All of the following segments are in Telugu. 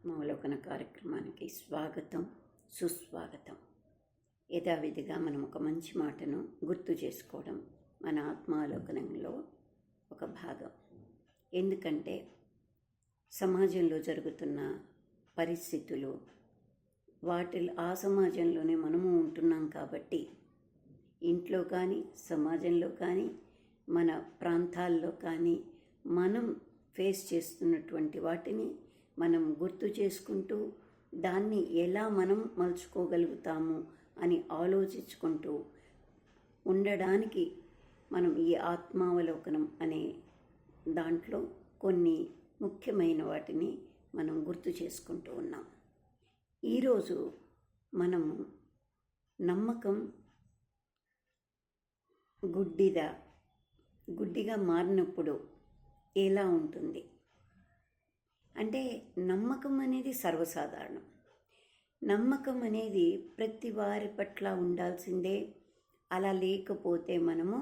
ఆత్మావలోకన కార్యక్రమానికి స్వాగతం, సుస్వాగతం. యథావిధిగా మనం ఒక మంచి మాటను గుర్తు చేసుకోవడం మన ఆత్మావలోకనంలో ఒక భాగం. ఎందుకంటే సమాజంలో జరుగుతున్న పరిస్థితులు ఆ సమాజంలోనే మనము ఉంటున్నాం కాబట్టి ఇంట్లో కానీ సమాజంలో కానీ మన ప్రాంతాల్లో కానీ మనం ఫేస్ చేస్తున్నటువంటి వాటిని మనం గుర్తు చేసుకుంటూ దాన్ని ఎలా మనం మలుచుకోగలుగుతాము అని ఆలోచించుకుంటూ ఉండడానికి మనం ఈ ఆత్మావలోకనం అనే దాంట్లో కొన్ని ముఖ్యమైన వాటిని మనం గుర్తు చేసుకుంటూ ఉన్నాం. ఈరోజు మనము నమ్మకం గుడ్డిగా మారినప్పుడు ఎలా ఉంటుంది అంటే, నమ్మకం అనేది సర్వసాధారణం. నమ్మకం అనేది ప్రతి వారి పట్ల ఉండాల్సిందే. అలా లేకపోతే మనము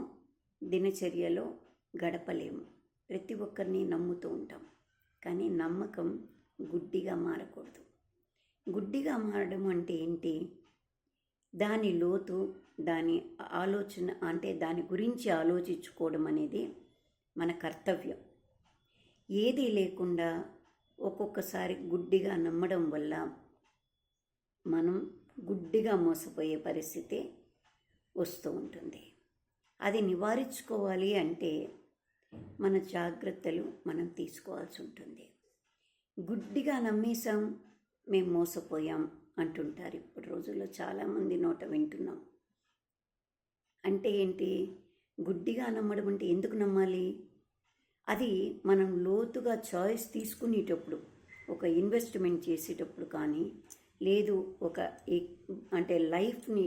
దినచర్యలో గడపలేము. ప్రతి ఒక్కరిని నమ్ముతూ ఉంటాం, కానీ నమ్మకం గుడ్డిగా మారకూడదు. గుడ్డిగా మారడం అంటే ఏంటి? దాని లోతు, దాని ఆలోచన అంటే దాని గురించి ఆలోచించుకోవడం అనేది మన కర్తవ్యం. ఏదీ లేకుండా ఒక్కొక్కసారి గుడ్డిగా నమ్మడం వల్ల మనం గుడ్డిగా మోసపోయే పరిస్థితి వస్తూ ఉంటుంది. అది నివారించుకోవాలి అంటే మన జాగ్రత్తలు మనం తీసుకోవాల్సి ఉంటుంది. గుడ్డిగా నమ్మేశాం, మేము మోసపోయాం అంటుంటారు. ఇప్పుడు రోజుల్లో చాలామంది నోట వింటున్నాం. అంటే ఏంటి? గుడ్డిగా నమ్మడం అంటే ఎందుకు నమ్మాలి? అది మనం లోతుగా చాయిస్ తీసుకునేటప్పుడు, ఒక ఇన్వెస్ట్మెంట్ చేసేటప్పుడు కానీ, లేదు అంటే లైఫ్ని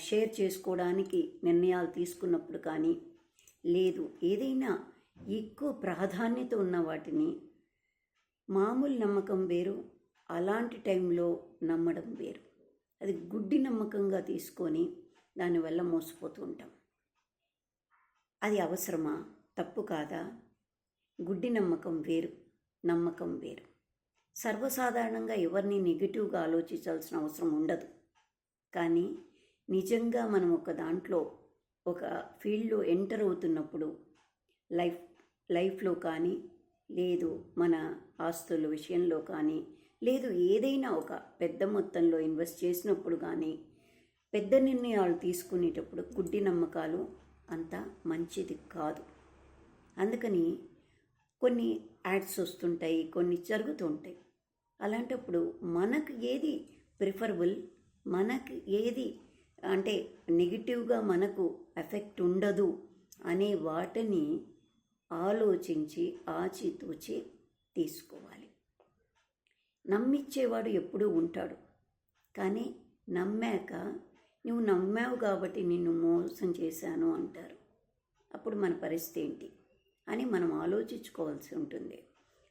షేర్ చేసుకోవడానికి నిర్ణయాలు తీసుకున్నప్పుడు కానీ, లేదు ఏదైనా ఎక్కువ ప్రాధాన్యత ఉన్న వాటిని, మామూలు నమ్మకం వేరు, అలాంటి టైంలో నమ్మడం వేరు. అది గుడ్డి నమ్మకంగా తీసుకొని దానివల్ల మోసపోతూ ఉంటాం. అది అవసరమా? తప్పు కాదా? గుడ్డి నమ్మకం వేరు, నమ్మకం వేరు. సర్వసాధారణంగా ఎవరిని నెగిటివ్గా ఆలోచించాల్సిన అవసరం ఉండదు. కానీ నిజంగా మనం ఒక దాంట్లో ఒక ఫీల్డ్లో ఎంటర్ అవుతున్నప్పుడు, లైఫ్లో కానీ, లేదు మన ఆస్తుల విషయంలో కానీ, లేదు ఏదైనా ఒక పెద్ద మొత్తంలో ఇన్వెస్ట్ చేసినప్పుడు కానీ, పెద్ద నిర్ణయాలు తీసుకునేటప్పుడు గుడ్డి నమ్మకాలు అంత మంచిది కాదు. అందుకని కొన్ని యాడ్స్ వస్తుంటాయి, కొన్ని జరుగుతూ ఉంటాయి. అలాంటప్పుడు మనకు ఏది ప్రిఫరబుల్, మనకు ఏది అంటే నెగిటివ్గా మనకు ఎఫెక్ట్ ఉండదు అనే వాటిని ఆలోచించి ఆచితూచి తీసుకోవాలి. నమ్మిచ్చేవాడు ఎప్పుడూ ఉంటాడు, కానీ నమ్మాక నువ్వు నమ్మావు కాబట్టి నిన్ను మోసం చేశాను అంటారు. అప్పుడు మన పరిస్థితి ఏంటి అని మనం ఆలోచించుకోవాల్సి ఉంటుంది.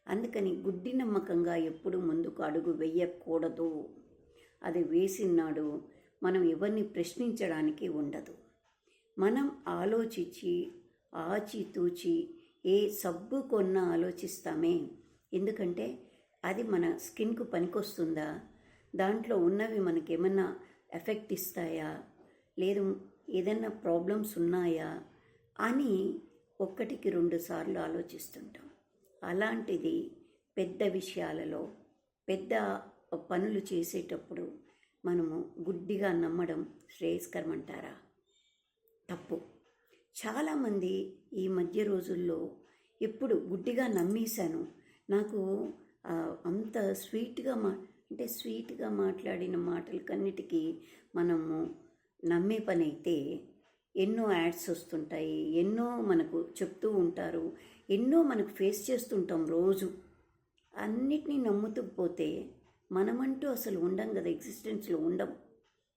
అందుకని గుడ్డి నమ్మకంగా ఎప్పుడు ముందుకు అడుగు వేయకూడదు. అది వేసినాడు మనం ఎవరిని ప్రశ్నించడానికి ఉండదు. మనం ఆలోచించి ఆచితూచి ఏ సబ్బు కొన్నా ఆలోచిస్తామే. ఎందుకంటే అది మన స్కిన్కు పనికొస్తుందా, దాంట్లో ఉన్నవి మనకేమన్నా ఎఫెక్ట్ ఇస్తాయా, లేదు ఏదైనా ప్రాబ్లమ్స్ ఉన్నాయా అని 1-2 సార్లు ఆలోచిస్తుంటాం. అలాంటిది పెద్ద విషయాలలో, పెద్ద పనులు చేసేటప్పుడు మనము గుడ్డిగా నమ్మడం శ్రేయస్కరమంటారా? తప్పు. చాలామంది ఈ మధ్య రోజుల్లో ఎప్పుడు గుడ్డిగా నమ్మేశాను, నాకు అంత స్వీట్గా మాట్లాడిన మాటలకన్నిటికీ మనము నమ్మే పని అయితే ఎన్నో యాడ్స్ వస్తుంటాయి, ఎన్నో మనకు చెప్తూ ఉంటారు, ఎన్నో మనకు ఫేస్ చేస్తుంటాం రోజు. అన్నిటినీ నమ్ముతూ పోతే మనమంటూ అసలు ఉండం కదా, ఎగ్జిస్టెన్స్లో ఉండం.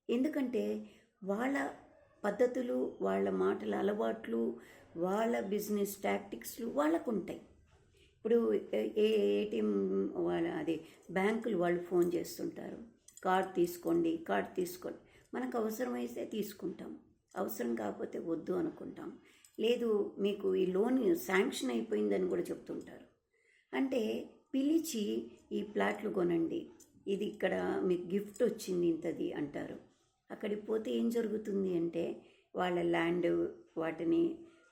ఎందుకంటే వాళ్ళ పద్ధతులు, వాళ్ళ మాటల అలవాట్లు, వాళ్ళ బిజినెస్ టాక్టిక్స్లు వాళ్ళకు ఉంటాయి. ఇప్పుడు ఏటీఎం బ్యాంకులు వాళ్ళు ఫోన్ చేస్తుంటారు, కార్డ్ తీసుకోండి. మనకు అవసరమైతే తీసుకుంటాం, అవసరం కాకపోతే వద్దు అనుకుంటాం. లేదు మీకు ఈ లోన్ శాంక్షన్ అయిపోయిందని కూడా చెప్తుంటారు. అంటే పిలిచి ఈ ప్లాట్లు కొనండి, ఇది ఇక్కడ మీకు గిఫ్ట్ వచ్చింది ఇంతది అంటారు. అక్కడికి పోతే ఏం జరుగుతుంది అంటే వాళ్ళ ల్యాండ్ వాటిని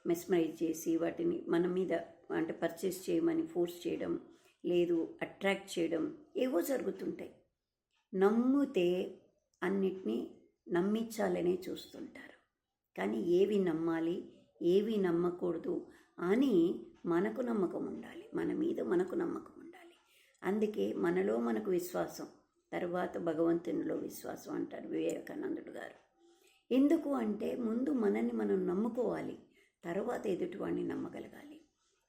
మెస్మరైజ్ చేసి వాటిని మన మీద అంటే పర్చేస్ చేయమని ఫోర్స్ చేయడం, లేదు అట్రాక్ట్ చేయడం ఏవో జరుగుతుంటాయి. నమ్మితే అన్నిటినీ నమ్మించాలనే చూస్తుంటారు. కానీ ఏవి నమ్మాలి, ఏవి నమ్మకూడదు అని మనకు నమ్మకం ఉండాలి, మన మీద మనకు నమ్మకం ఉండాలి. అందుకే మనలో మనకు విశ్వాసం, తర్వాత భగవంతునిలో విశ్వాసం అంటారు వివేకానందుడు గారు. ఎందుకు అంటే ముందు మనల్ని మనం నమ్ముకోవాలి, తర్వాత ఎదుటివాడిని నమ్మగలగాలి.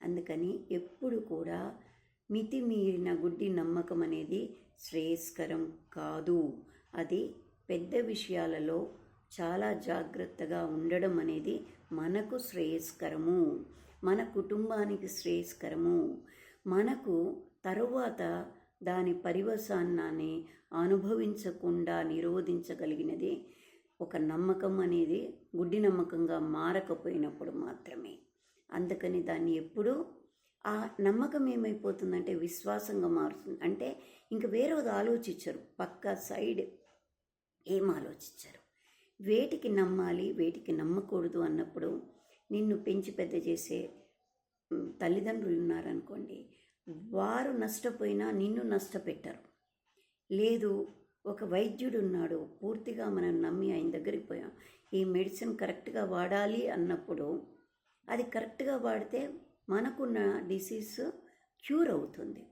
అందుకని ఎప్పుడు కూడా మితిమీరిన గుడ్డి నమ్మకం అనేది శ్రేయస్కరం కాదు. అది పెద్ద విషయాలలో చాలా జాగ్రత్తగా ఉండడం అనేది మనకు శ్రేయస్కరము, మన కుటుంబానికి శ్రేయస్కరము. మనకు తరువాత దాని పరివసానాన్ని అనుభవించకుండా నిరోధించగలిగినది ఒక నమ్మకం అనేది గుడ్డి నమ్మకంగా మారకపోయినప్పుడు మాత్రమే. అందుకని దాన్ని ఎప్పుడూ ఆ నమ్మకం ఏమైపోతుందంటే విశ్వాసంగా మారుతుంది. అంటే ఇంక వేరేది ఆలోచించరు, పక్క సైడ్ ఏం ఆలోచించరు. వేటికి నమ్మాలి, వేటికి నమ్మకూడదు అన్నప్పుడు నిన్ను పెంచి పెద్ద చేసే తల్లిదండ్రులు ఉన్నారనుకోండి, వారు నష్టపోయినా నిన్ను నష్టపెట్టరు. లేదు ఒక వైద్యుడు ఉన్నాడు, పూర్తిగా మనం నమ్మి ఆయన దగ్గరికి పోయాం, ఈ మెడిసిన్ కరెక్ట్గా వాడాలి అన్నప్పుడు అది కరెక్ట్గా వాడితే మనకున్న డిసీజ్ క్యూర్ అవుతుంది.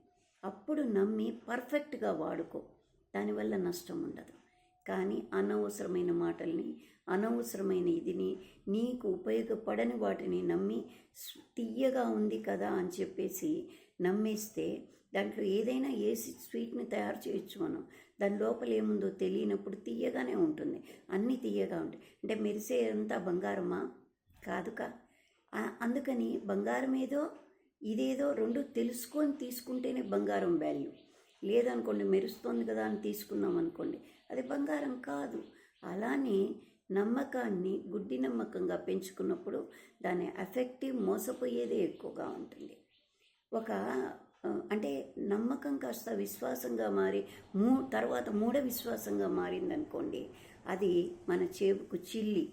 అప్పుడు నమ్మి పర్ఫెక్ట్గా వాడుకో, దానివల్ల నష్టం ఉండదు. కానీ అనవసరమైన మాటల్ని, అనవసరమైన ఇదిని, నీకు ఉపయోగపడని వాటిని నమ్మి తియ్యగా ఉంది కదా అని చెప్పేసి నమ్మేస్తే దాంట్లో ఏదైనా వేసి స్వీట్ని తయారు చేయొచ్చు మనం. దాని లోపల ఏముందో తెలియనప్పుడు తీయగానే ఉంటుంది, అన్నీ తీయగా ఉంటాయి. అంటే మెరిసే అంతా బంగారమా? కాదుకా. అందుకని బంగారం ఏదో ఇదేదో రెండు తెలుసుకొని తీసుకుంటేనే బంగారం వాల్యూ. లేదనుకోండి మెరుస్తోంది కదా అని తీసుకున్నాం అనుకోండి, అది బంగారం కాదు. అలానే నమ్మకాన్ని గుడ్డి నమ్మకంగా పెంచుకున్నప్పుడు దాని ఎఫెక్టివ్ మోసపోయేదే ఎక్కువగా ఉంటుంది. అంటే నమ్మకం కాస్త విశ్వాసంగా మారి తర్వాత మూఢ విశ్వాసంగా మారిందనుకోండి, అది మన చేపుకు చిల్లి.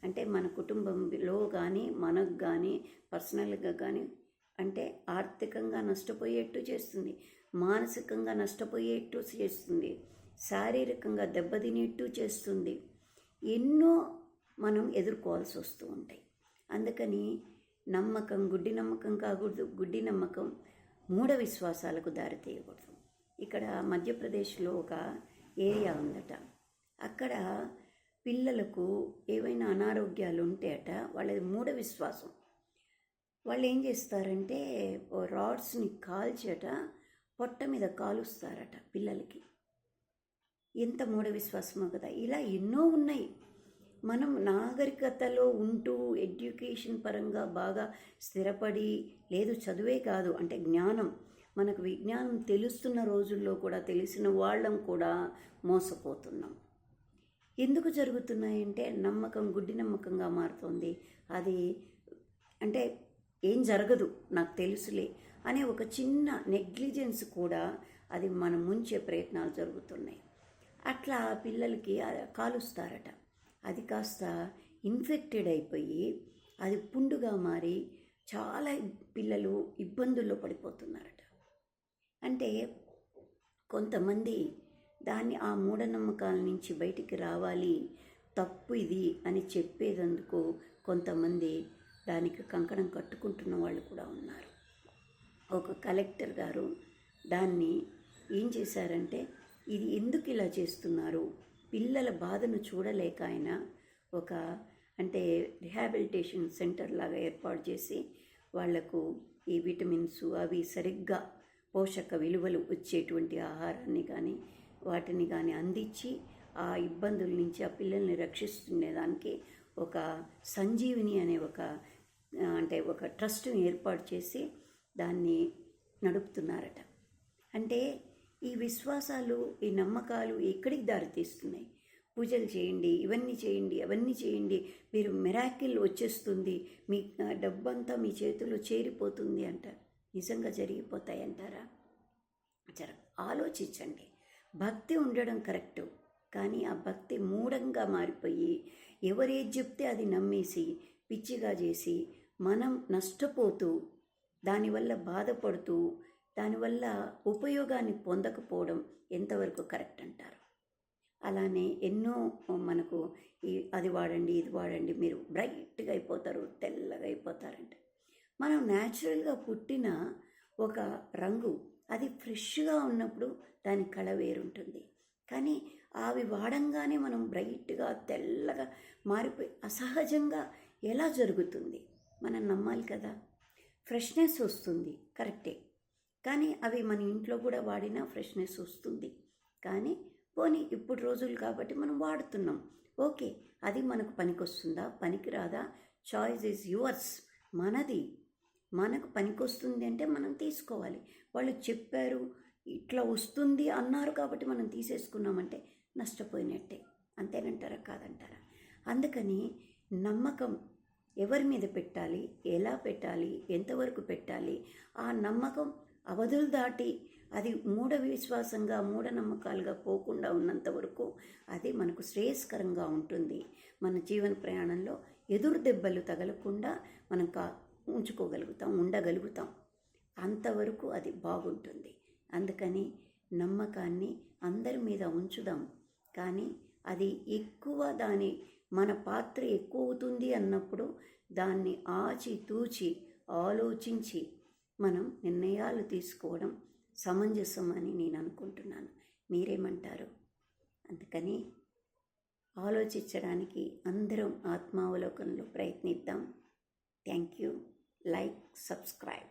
అంటే మన కుటుంబంలో కానీ మనకు కానీ పర్సనల్గా కానీ అంటే ఆర్థికంగా నష్టపోయేట్టు చేస్తుంది, మానసికంగా నష్టపోయేట్టు చేస్తుంది, శారీరకంగా దెబ్బతినేట్టు చేస్తుంది. ఎన్నో మనం ఎదుర్కోవాల్సి వస్తూ ఉంటాయి. అందుకని నమ్మకం గుడ్డి నమ్మకం కాకూడదు, గుడ్డి నమ్మకం మూఢ విశ్వాసాలకు దారితీయకూడదు. ఇక్కడ మధ్యప్రదేశ్లో ఒక ఏరియా ఉందట, అక్కడ పిల్లలకు ఏవైనా అనారోగ్యాలు ఉంటేట వాళ్ళది మూఢ విశ్వాసం. వాళ్ళు ఏం చేస్తారంటే రాడ్స్ని కాల్చేట పొట్ట మీద కాలుస్తారట పిల్లలకి. ఎంత మూఢ విశ్వాసమో కదా. ఇలా ఎన్నో ఉన్నాయి. మనం నాగరికతలో ఉంటూ ఎడ్యుకేషన్ పరంగా బాగా స్థిరపడి, లేదు చదువే కాదు అంటే జ్ఞానం, మనకు విజ్ఞానం తెలుస్తున్న రోజుల్లో కూడా తెలిసిన వాళ్ళం కూడా మోసపోతున్నాం. ఎందుకు జరుగుతున్నాయంటే నమ్మకం గుడ్డి నమ్మకంగా మారుతుంది. అది అంటే ఏం జరగదు నాకు తెలుసులే అనే ఒక చిన్న నెగ్లిజెన్స్ కూడా అది మనం ముంచే ప్రయత్నాలు జరుగుతున్నాయి. అట్లా పిల్లలకి కాలుస్తారట, అది కాస్త ఇన్ఫెక్టెడ్ అయిపోయి అది పుండుగా మారి చాలా పిల్లలు ఇబ్బందుల్లో పడిపోతున్నారట. అంటే కొంతమంది దాన్ని ఆ మూఢనమ్మకాల నుంచి బయటికి రావాలి, తప్పు ఇది అని చెప్పేందుకు కొంతమంది దానికి కంకణం కట్టుకుంటున్న వాళ్ళు కూడా ఉన్నారు. ఒక కలెక్టర్ గారు దాన్ని ఏం చేశారంటే, ఇది ఎందుకు ఇలా చేస్తున్నారు, పిల్లల బాధను చూడలేక ఆయన ఒక అంటే రిహాబిలిటేషన్ సెంటర్ లాగా ఏర్పాటు చేసి వాళ్లకు ఈ విటమిన్స్ అవి సరిగ్గా పోషక విలువలు వచ్చేటువంటి ఆహారాన్ని కానీ వాటిని కానీ అందించి ఆ ఇబ్బందుల నుంచి ఆ పిల్లల్ని రక్షిస్తుండేదానికి ఒక సంజీవిని అనే ఒక ట్రస్ట్ని ఏర్పాటు చేసి దాన్ని నడుపుతున్నారట. అంటే ఈ విశ్వాసాలు, ఈ నమ్మకాలు ఎక్కడికి దారితీస్తున్నాయి? పూజలు చేయండి, ఇవన్నీ చేయండి, అవన్నీ చేయండి, మీరు మిరాకిల్ వచ్చేస్తుంది, మీ డబ్బంతా మీ చేతుల్లో చేరిపోతుంది అంటారు. నిజంగా జరిగిపోతాయి అంటారా? జర ఆలోచించండి. భక్తి ఉండడం కరెక్టు, కానీ ఆ భక్తి మూఢంగా మారిపోయి ఎవరేది చెప్తే అది నమ్మేసి పిచ్చిగా చేసి మనం నష్టపోతూ దానివల్ల బాధపడుతూ దానివల్ల ఉపయోగాన్ని పొందకపోవడం ఎంతవరకు కరెక్ట్ అంటారు? అలానే ఎన్నో మనకు అది వాడండి ఇది వాడండి మీరు బ్రైట్గా అయిపోతారు, తెల్లగా అయిపోతారంట. మనం న్యాచురల్గా పుట్టిన ఒక రంగు అది ఫ్రెష్గా ఉన్నప్పుడు దాని కళ వేరుంటుంది. కానీ అవి వాడంగానే మనం బ్రైట్గా తెల్లగా మారిపోయి అసహజంగా ఎలా జరుగుతుంది? మనం నమ్మాలి కదా. ఫ్రెష్నెస్ వస్తుంది కరెక్టే, కానీ అవి మన ఇంట్లో కూడా వాడినా ఫ్రెష్నెస్ వస్తుంది. కానీ పోనీ ఇప్పుడు రోజులు కాబట్టి మనం వాడుతున్నాం, ఓకే. అది మనకు పనికొస్తుందా పనికి రాదా? Choice is yours. మనది. మనకు పనికొస్తుంది అంటే మనం తీసుకోవాలి. వాళ్ళు చెప్పారు ఇట్లా వస్తుంది అన్నారు కాబట్టి మనం తీసేసుకున్నామంటే నష్టపోయినట్టే. అంతేనంటారా కాదంటారా? అందుకని నమ్మకం ఎవరి మీద పెట్టాలి, ఎలా పెట్టాలి, ఎంతవరకు పెట్టాలి, ఆ నమ్మకం అవధులు దాటి అది మూఢ విశ్వాసంగా మూఢనమ్మకాలుగా పోకుండా ఉన్నంత వరకు అది మనకు శ్రేయస్కరంగా ఉంటుంది. మన జీవన ప్రయాణంలో ఎదురు దెబ్బలు తగలకుండా మనం ఉంచుకోగలుగుతాం, ఉండగలుగుతాం. అంతవరకు అది బాగుంటుంది. అందుకని నమ్మకాన్ని అందరి మీద ఉంచుదాం. కానీ అది ఎక్కువ మన పాత్ర ఎక్కువ అవుతుంది అన్నప్పుడు దాన్ని ఆచితూచి ఆలోచించి మనం నిర్ణయాలు తీసుకోవడం సమంజసం అని నేను అనుకుంటున్నాను. మీరేమంటారు? అందుకని ఆలోచించడానికి అందరం ఆత్మావలోకనంలో ప్రయత్నిద్దాం. Thank you. Like, subscribe.